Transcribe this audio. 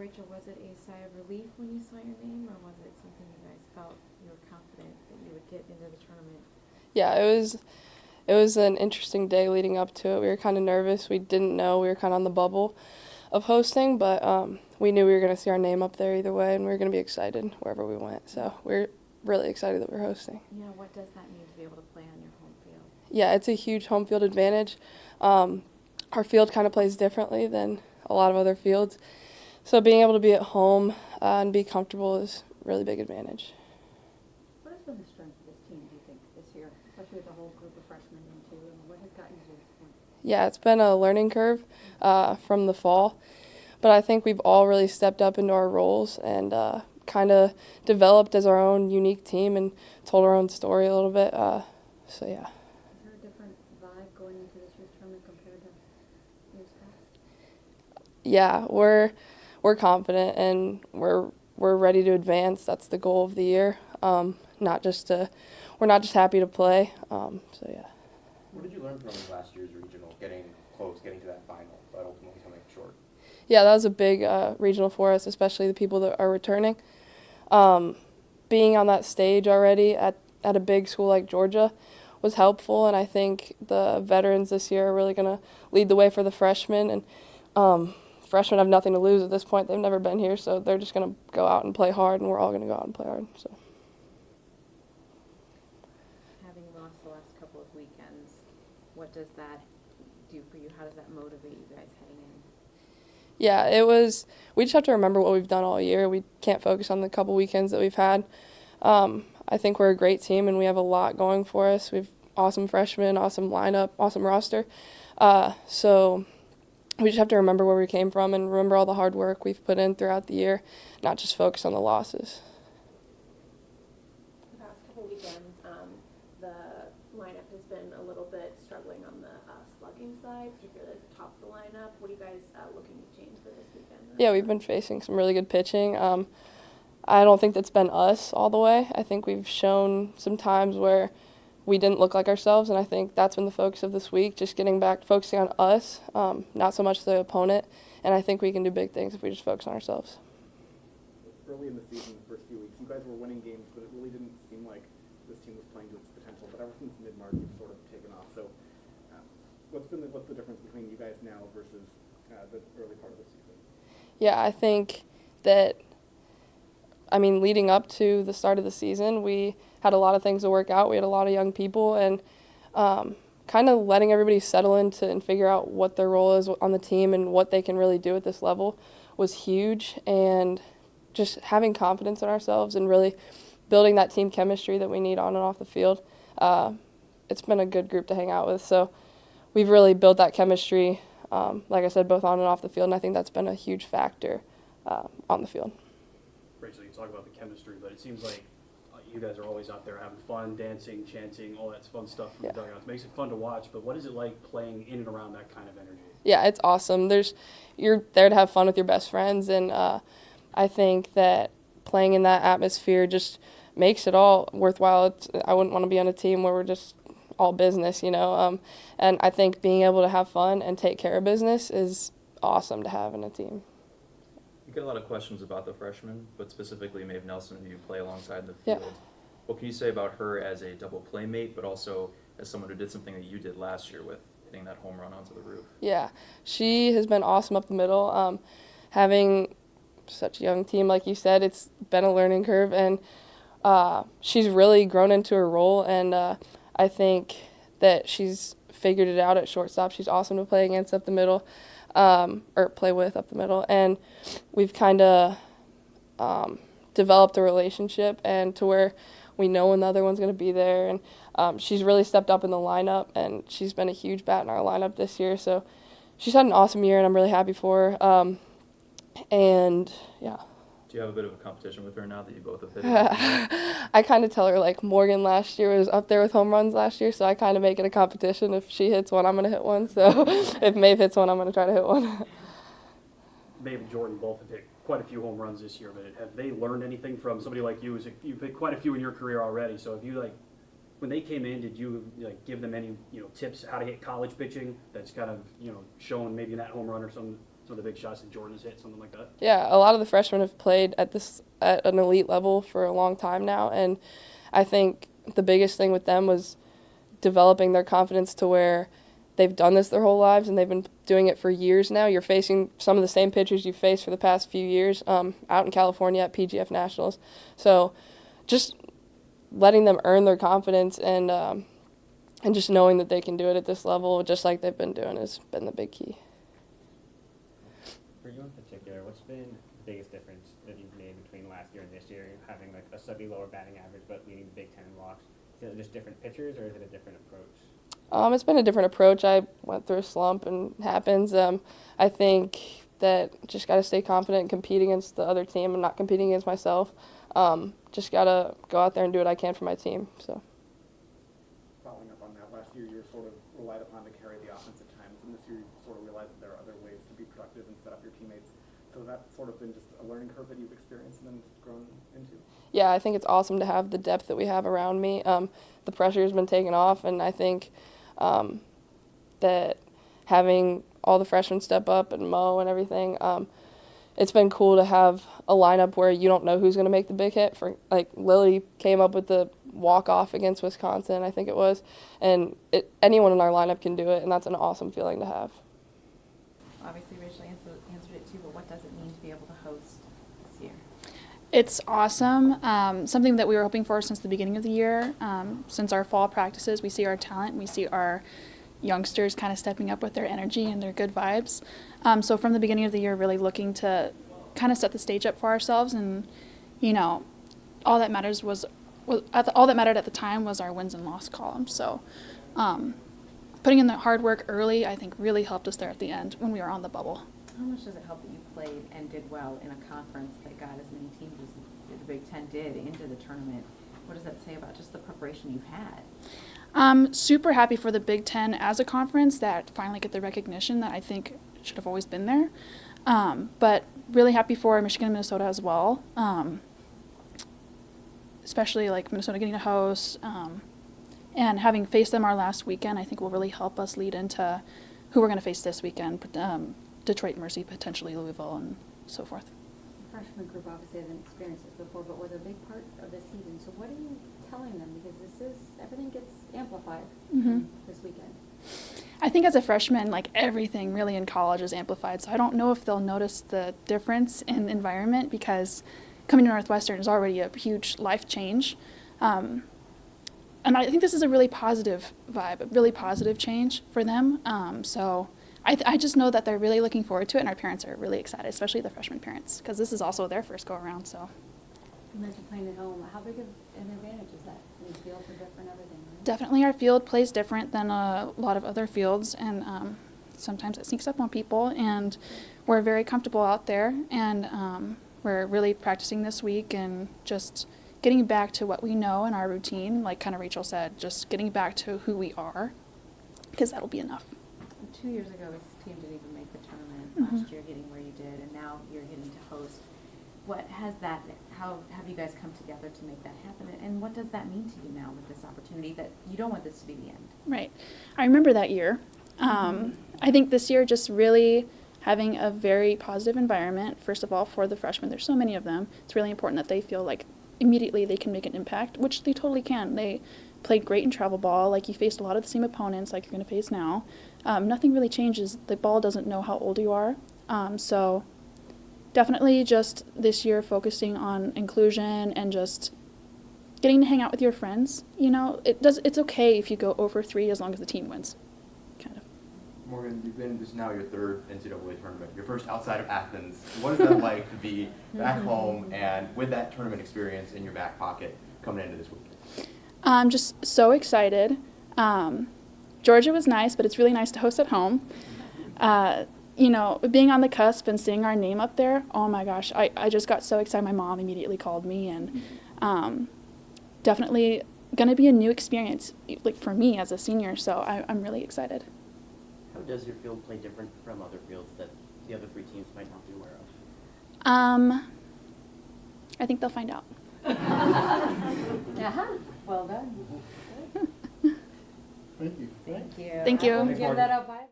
Rachel, was it a sigh of relief when you saw your name, or was it something you guys felt you were confident that you would get into the tournament? Yeah, it was an interesting day leading up to it. We were kind of nervous. We didn't know. We were kind of on the bubble of hosting, but we knew we were going to see our name up there either way, and we were going to be excited wherever we went. So we're really excited that we're hosting. Yeah, what does that mean to be able to play on your home field? Yeah, it's a huge home field advantage. Our field kind of plays differently than a lot of other fields. So being able to be at home and be comfortable is a really big advantage. What has been the strength of this team, do you think, this year, especially with a whole group of freshmen in too, and what has gotten you to this point? Yeah, it's been a learning curve from the fall, but I think we've all really stepped up into our roles and kind of developed as our own unique team and told our own story a little bit. So yeah. Is there a different vibe going into this year's tournament compared to years past? Yeah, we're confident and we're ready to advance. That's the goal of the year. We're not just happy to play. So yeah. What did you learn from last year's regional, getting close, getting to that final, but ultimately coming up short? Yeah, that was a big regional for us, especially the people that are returning. Being on that stage already at a big school like Georgia was helpful, and I think the veterans this year are really going to lead the way for the freshmen. And freshmen have nothing to lose at this point. They've never been here, so they're just going to go out and play hard, and we're all going to go out and play hard. So. Having lost the last couple of weekends, what does that do for you? How does that motivate you guys heading in? Yeah, we just have to remember what we've done all year. We can't focus on the couple weekends that we've had. I think we're a great team, and we have a lot going for us. We have awesome freshmen, awesome lineup, awesome roster. So we just have to remember where we came from and remember all the hard work we've put in throughout the year, not just focus on the losses. The past couple weekends, the lineup has been a little bit struggling on the slugging side, particularly at the top of the lineup. What are you guys looking to change for this weekend? Yeah, we've been facing some really good pitching. I don't think that's been us all the way. I think we've shown some times where we didn't look like ourselves, and I think that's been the focus of this week, just getting back, focusing on us, not so much the opponent, and I think we can do big things if we just focus on ourselves. Early in the season, the first few weeks, you guys were winning games, but it really didn't seem like this team was playing to its potential. But ever since mid-March, you've sort of taken off. So what's the difference between you guys now versus the early part of the season? Yeah, I think that, leading up to the start of the season, we had a lot of things to work out. We had a lot of young people, and kind of letting everybody settle into and figure out what their role is on the team and what they can really do at this level was huge. And just having confidence in ourselves and really building that team chemistry that we need on and off the field. It's been a good group to hang out with. So we've really built that chemistry, like I said, both on and off the field, and I think that's been a huge factor on the field. Rachel, you talk about the chemistry, but it seems like you guys are always out there having fun, dancing, chanting, all that fun stuff from the dugouts. It makes it fun to watch, but what is it like playing in and around that kind of energy? Yeah, it's awesome. You're there to have fun with your best friends, and I think that playing in that atmosphere just makes it all worthwhile. I wouldn't want to be on a team where we're just all business, and I think being able to have fun and take care of business is awesome to have in a team. You get a lot of questions about the freshmen, but specifically Maeve Nelson, who you play alongside the field. Yeah. What can you say about her as a double playmate, but also as someone who did something that you did last year with hitting that home run onto the roof? Yeah, she has been awesome up the middle. Having such a young team, like you said, it's been a learning curve, and she's really grown into her role, and I think that she's figured it out at shortstop. She's awesome to play against up the middle, or play with up the middle, and we've kind of developed a relationship and to where we know when the other one's going to be there, and she's really stepped up in the lineup, and she's been a huge bat in our lineup this year, so she's had an awesome year, and I'm really happy for her, and yeah. Do you have a bit of a competition with her now that you both have hit it? I kind of tell her, like, Morgan last year was up there with home runs last year, so I kind of make it a competition. If she hits one, I'm going to hit one. So if Maeve hits one, I'm going to try to hit one. Maeve and Jordan both have hit quite a few home runs this year, but have they learned anything from somebody like you? You've hit quite a few in your career already, so if you, when they came in, did you give them any tips how to hit college pitching that's kind of shown maybe in that home run or some of the big shots that Jordan has hit, something like that? Yeah, a lot of the freshmen have played at an elite level for a long time now, and I think the biggest thing with them was developing their confidence to where they've done this their whole lives and they've been doing it for years now. You're facing some of the same pitchers you've faced for the past few years out in California at PGF Nationals. So just letting them earn their confidence and just knowing that they can do it at this level just like they've been doing has been the big key. For you in particular, what's been the biggest difference that you've made between last year and this year, having like a slightly lower batting average but leading the Big Ten in walks? Is it just different pitchers or is it a different approach? It's been a different approach. I went through a slump and it happens. I think that just got to stay confident and compete against the other team and not competing against myself. Just got to go out there and do what I can for my team. So. Following up on that, last year you were sort of relied upon to carry the offense at times, and this year you sort of realized that there are other ways to be productive and set up your teammates. So that's sort of been just a learning curve that you've experienced and then grown into? Yeah, I think it's awesome to have the depth that we have around me. The pressure has been taken off, and I think that having all the freshmen step up and Mo and everything, it's been cool to have a lineup where you don't know who's going to make the big hit. For like Lily came up with the walk-off against Wisconsin, I think it was, and anyone in our lineup can do it, and that's an awesome feeling to have. Obviously, Rachel answered it too, but what does it mean to be able to host this year? It's awesome. Something that we were hoping for since the beginning of the year. Since our fall practices, we see our talent, we see our youngsters kind of stepping up with their energy and their good vibes. So from the beginning of the year, really looking to kind of set the stage up for ourselves, and all that mattered at the time was our wins and loss column. So putting in the hard work early, I think, really helped us there at the end when we were on the bubble. How much does it help that you played and did well in a conference that got as many teams as the Big Ten did into the tournament? What does that say about just the preparation you've had? Super happy for the Big Ten as a conference that finally get the recognition that I think should have always been there. But really happy for Michigan and Minnesota as well. Especially like Minnesota getting to host. And having faced them our last weekend, I think will really help us lead into who we're going to face this weekend. Detroit, Mercy, potentially Louisville, and so forth. The freshman group obviously hasn't experienced this before, but was a big part of the season. So what are you telling them? Because everything gets amplified this weekend. I think as a freshman, like everything really in college is amplified. So I don't know if they'll notice the difference in environment, because coming to Northwestern is already a huge life change. And I think this is a really positive vibe, a really positive change for them. So I just know that they're really looking forward to it, and our parents are really excited, especially the freshman parents, because this is also their first go-around. So. You mentioned playing at home. How big of an advantage is that? The fields are different, everything, right? Definitely our field plays different than a lot of other fields, and sometimes it sneaks up on people, and we're very comfortable out there, and we're really practicing this week and just getting back to what we know in our routine, like kind of Rachel said, just getting back to who we are, because that'll be enough. 2 years ago, this team didn't even make the tournament. Last year, getting where you did, and now you're getting to host. How have you guys come together to make that happen? And what does that mean to you now with this opportunity that you don't want this to be the end? Right. I remember that year. I think this year just really having a very positive environment, first of all, for the freshmen. There's so many of them. It's really important that they feel like immediately they can make an impact, which they totally can. They played great in travel ball. Like, you faced a lot of the same opponents like you're going to face now. Nothing really changes. The ball doesn't know how old you are. So definitely just this year focusing on inclusion and just getting to hang out with your friends. It's okay if you go over 3 as long as the team wins, kind of. Morgan, this is now your third NCAA tournament, your first outside of Athens. What is that like to be back home and with that tournament experience in your back pocket coming into this weekend? I'm just so excited. Georgia was nice, but it's really nice to host at home. Being on the cusp and seeing our name up there, oh my gosh, I just got so excited. My mom immediately called me, and definitely going to be a new experience, like for me as a senior, so I'm really excited. How does your field play different from other fields that the other three teams might not be aware of? I think they'll find out. Well done. Thank you. Thank you. Thank you. Give that up. Bye.